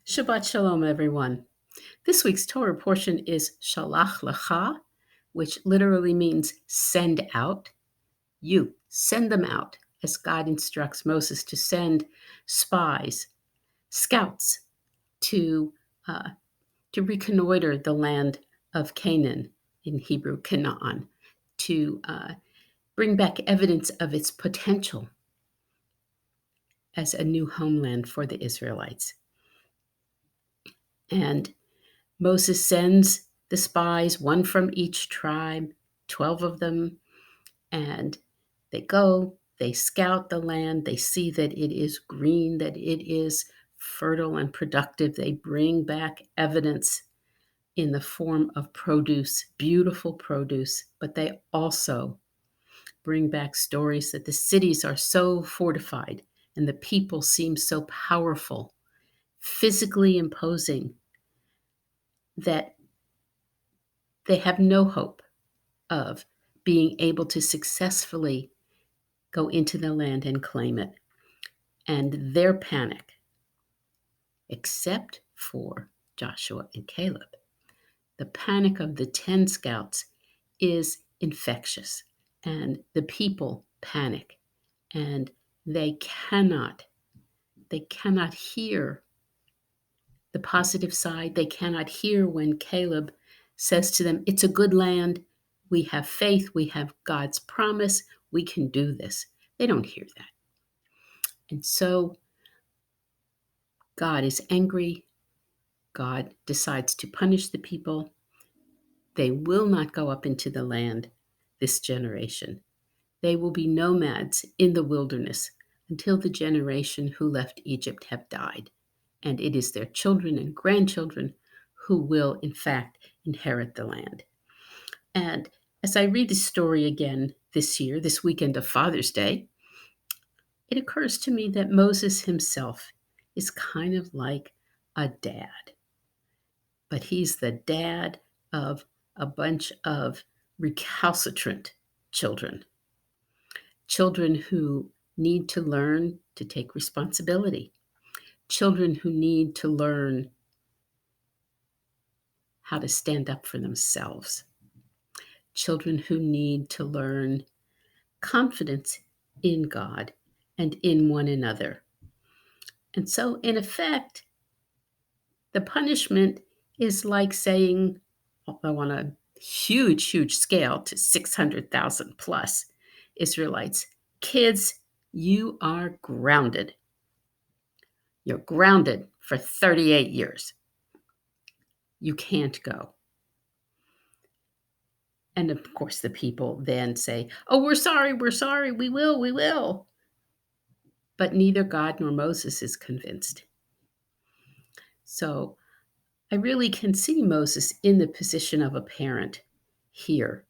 Shabbat Shalom, everyone. This week's Torah portion is Shelach Lecha, which literally means send out. You send them out, as God instructs Moses to send spies, scouts, to uh, reconnoiter the land of Canaan, in Hebrew, Canaan, to bring back evidence of its potential as a new homeland for the Israelites. And Moses sends the spies, one from each tribe, 12 of them, and they go, they scout the land, they see that it is green, that it is fertile and productive. They bring back evidence in the form of produce, beautiful produce, but they also bring back stories that the cities are so fortified and the people seem so powerful, physically imposing, that they have no hope of being able to successfully go into the land and claim it. And their panic, except for Joshua and Caleb, the panic of the 10 scouts is infectious. And the people panic. And they cannot hear the positive side. They cannot hear when Caleb says to them, it's a good land. We have faith. We have God's promise. We can do this. They don't hear that. And so God is angry. God decides to punish the people. They will not go up into the land this generation. They will be nomads in the wilderness until the generation who left Egypt have died. And it is their children and grandchildren who will, in fact, inherit the land. And as I read this story again this year, this weekend of Father's Day, it occurs to me that Moses himself is kind of like a dad. But he's the dad of a bunch of recalcitrant children. Children who need to learn to take responsibility. Children who need to learn how to stand up for themselves. Children who need to learn confidence in God and in one another. And so, in effect, the punishment is like saying, although on a huge, huge scale to 600,000 plus Israelites, kids, you are grounded. You're grounded for 38 years. You can't go. And of course, the people then say, oh, we're sorry, we will. But neither God nor Moses is convinced. So I really can see Moses in the position of a parent here,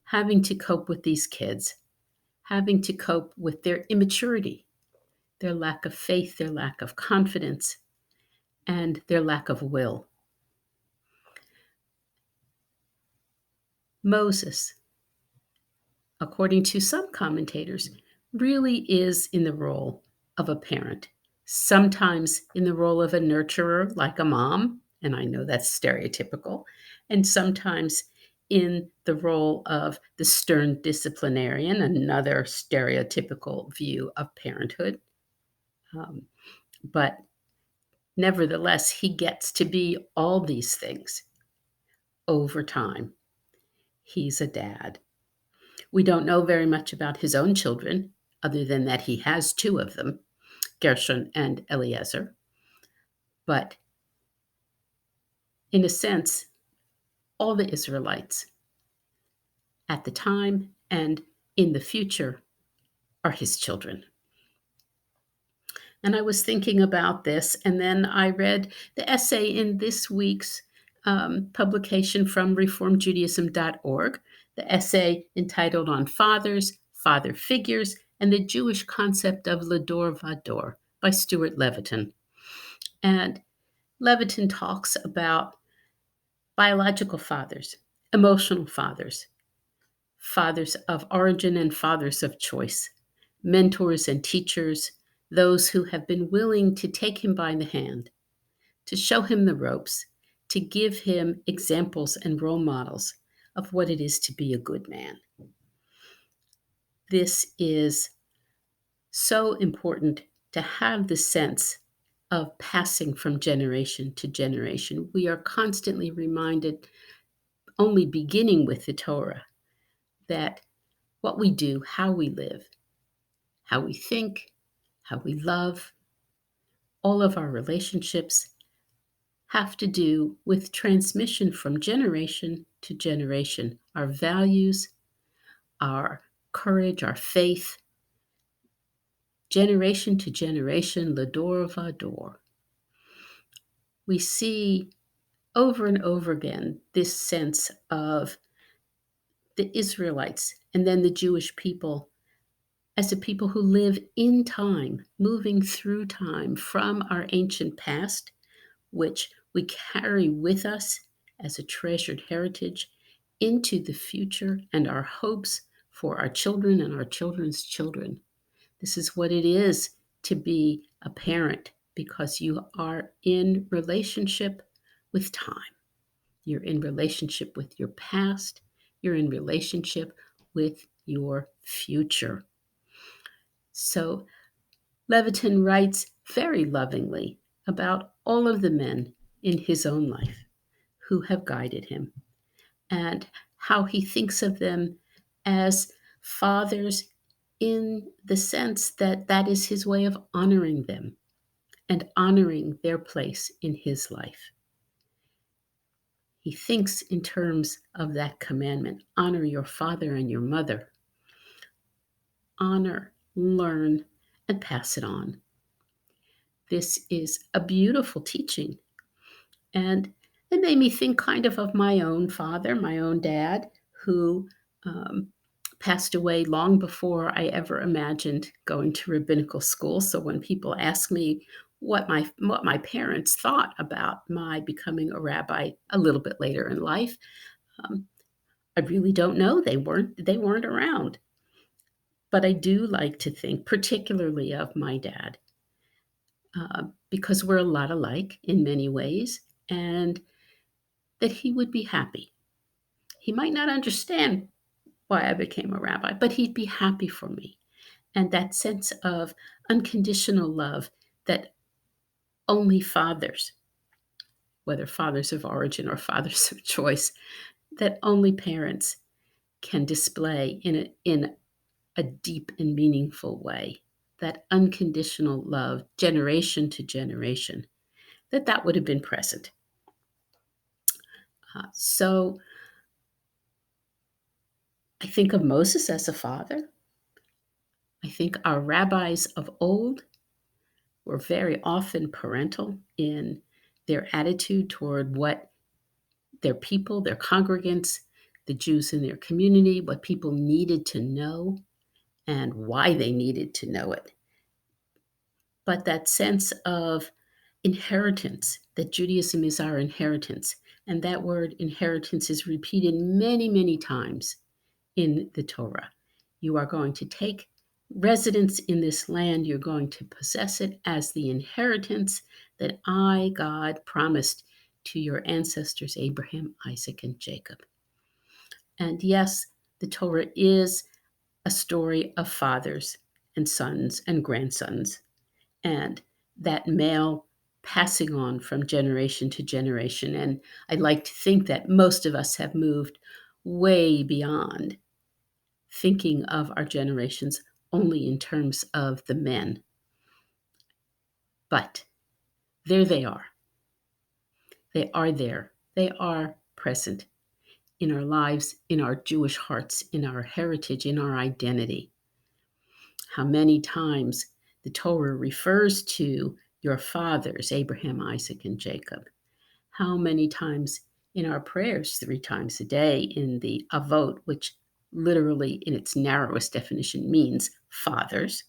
having to cope with these kids, having to cope with their immaturity, their lack of faith, their lack of confidence, and their lack of will. Moses, according to some commentators, really is in the role of a parent, sometimes in the role of a nurturer like a mom, and I know that's stereotypical, and sometimes in the role of the stern disciplinarian, another stereotypical view of parenthood. But nevertheless, he gets to be all these things over time. He's a dad. We don't know very much about his own children, other than that he has two of them, Gershon and Eliezer. But in a sense, all the Israelites at the time and in the future are his children. And I was thinking about this, and then I read the essay in this week's publication from reformjudaism.org, the essay entitled On Fathers, Father Figures, and the Jewish Concept of Lador Vador by Stuart Leviton. And Leviton talks about biological fathers, emotional fathers, fathers of origin and fathers of choice, mentors and teachers, those who have been willing to take him by the hand, to show him the ropes, to give him examples and role models of what it is to be a good man. This is so important to have the sense of passing from generation to generation. We are constantly reminded, only beginning with the Torah, that what we do, how we live, how we think, how we love, all of our relationships have to do with transmission from generation to generation. Our values, our courage, our faith, generation to generation, Lador Vador. We see over and over again this sense of the Israelites and then the Jewish people as a people who live in time, moving through time from our ancient past, which we carry with us as a treasured heritage, into the future and our hopes for our children and our children's children. This is what it is to be a parent, because you are in relationship with time. You're in relationship with your past. You're in relationship with your future. So Levitin writes very lovingly about all of the men in his own life who have guided him and how he thinks of them as fathers, in the sense that that is his way of honoring them and honoring their place in his life. He thinks in terms of that commandment: honor your father and your mother. Honor, learn, and pass it on. This is a beautiful teaching. And it made me think kind of my own father, my own dad, who passed away long before I ever imagined going to rabbinical school. So when people ask me what my parents thought about my becoming a rabbi a little bit later in life, um, I really don't know. They weren't around. But I do like to think particularly of my dad, because we're a lot alike in many ways, and that he would be happy. He might not understand why I became a rabbi, but he'd be happy for me. And that sense of unconditional love that only fathers, whether fathers of origin or fathers of choice, that only parents can display in a deep and meaningful way. That unconditional love, generation to generation, that would have been present. So I think of Moses as a father. I think our rabbis of old were very often parental in their attitude toward what their people, their congregants, the Jews in their community, what people needed to know and why they needed to know it. But that sense of inheritance, that Judaism is our inheritance, and that word inheritance is repeated many, many times in the Torah. You are going to take residence in this land. You're going to possess it as the inheritance that I, God, promised to your ancestors, Abraham, Isaac, and Jacob. And yes, the Torah is a story of fathers and sons and grandsons, and that male passing on from generation to generation. And I'd like to think that most of us have moved way beyond thinking of our generations only in terms of the men. But there they are. They are there. They are present in our lives, in our Jewish hearts, in our heritage, in our identity. How many times the Torah refers to your fathers, Abraham, Isaac, and Jacob. How many times in our prayers, 3 times a day, in the Avot, which literally in its narrowest definition means fathers,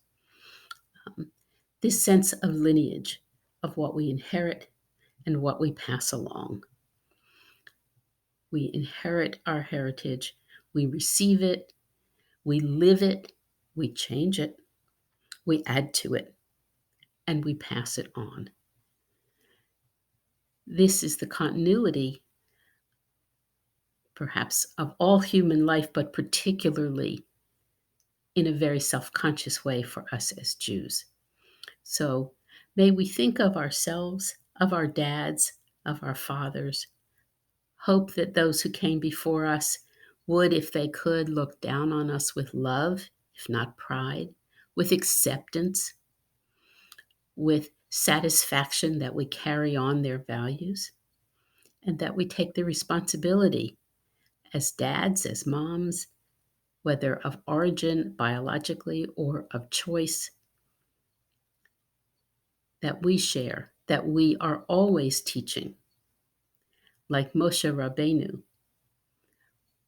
this sense of lineage, of what we inherit and what we pass along. We inherit our heritage, we receive it, we live it, we change it, we add to it, and we pass it on. This is the continuity, perhaps, of all human life, but particularly in a very self-conscious way for us as Jews. So may we think of ourselves, of our dads, of our fathers, hope that those who came before us would, if they could, look down on us with love, if not pride, with acceptance, with satisfaction that we carry on their values, and that we take the responsibility as dads, as moms, whether of origin biologically or of choice, that we share, that we are always teaching, like Moshe Rabbeinu,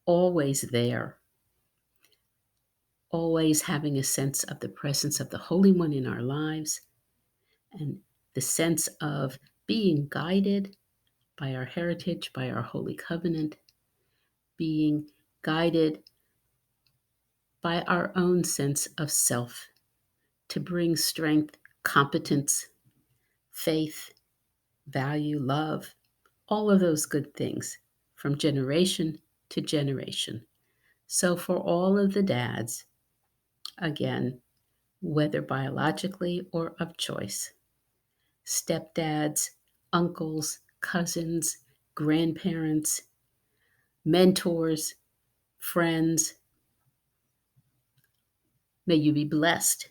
always there, always having a sense of the presence of the Holy One in our lives, and the sense of being guided by our heritage, by our Holy Covenant, being guided by our own sense of self to bring strength, competence, faith, value, love, all of those good things from generation to generation. So, for all of the dads, again, whether biologically or of choice, stepdads, uncles, cousins, grandparents, mentors, friends, may you be blessed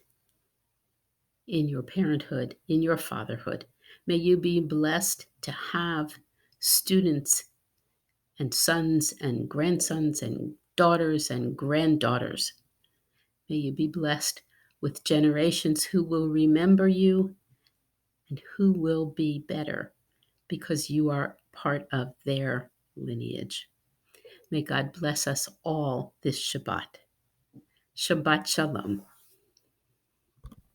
in your parenthood, in your fatherhood. May you be blessed to have students and sons and grandsons and daughters and granddaughters. May you be blessed with generations who will remember you and who will be better because you are part of their lineage. May God bless us all this Shabbat. Shabbat Shalom.